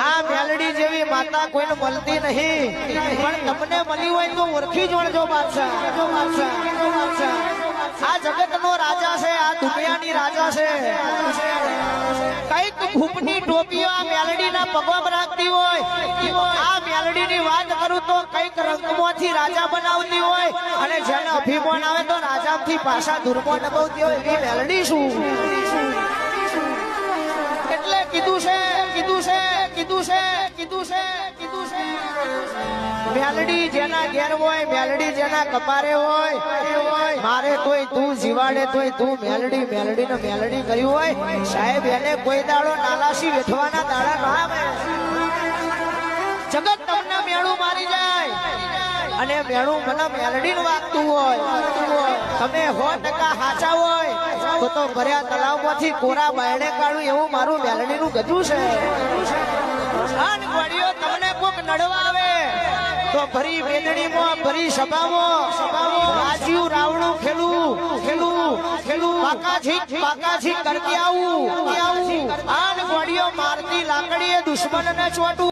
આ મેલડી જેવી માતા કોઈને મળતી નહીં, પણ તમને મળી હોય તો ઓળખી જોડજો બાદશાહ. આ જગતનો રાજા છે, આ દુનિયાની રાજા છે. કઈક ઘૂપની ટોપીઓ આ મેલડીના પગમાં રાખતી હોય. આ મેલડીની વાત કરું તો કઈક રંગમાંથી રાજા બનાવતી હોય, અને જેને અભિમાન આવે તો રાજાથી પાછા ધૂળમાં દબાવતી હોય. એવી મેલડી શું એટલે કીધું છે મેલડી જેના ઘેર હોય, મેલડી જેના કપારે હોય. મારે તોય તું જીવાડે તોય તું મેલડી ને મેલડી કર્યું હોય. સાહેબ એને કોઈ દાડો નાલાશી વેઠવાના દાડા ના આવે. જગત તમને મેળું મારી જાય અને મેળું મને મેલડી નું વાગતું હોય. તમે 100% સાચા હોય તો ભર્યા તલાવમાંથી કોરા બાયણે કાઢું એવું મારું મેલડી નું ગજું છે. તમને કોક નડવા આવે તો ભરી વેદણીમાં, ભરી સભામાં રાજીવ રાવણું ખેલું પાકાજી કરતી આવું. આન ગોળીઓ મારતી લાકડીએ દુશ્મનને ચોટું.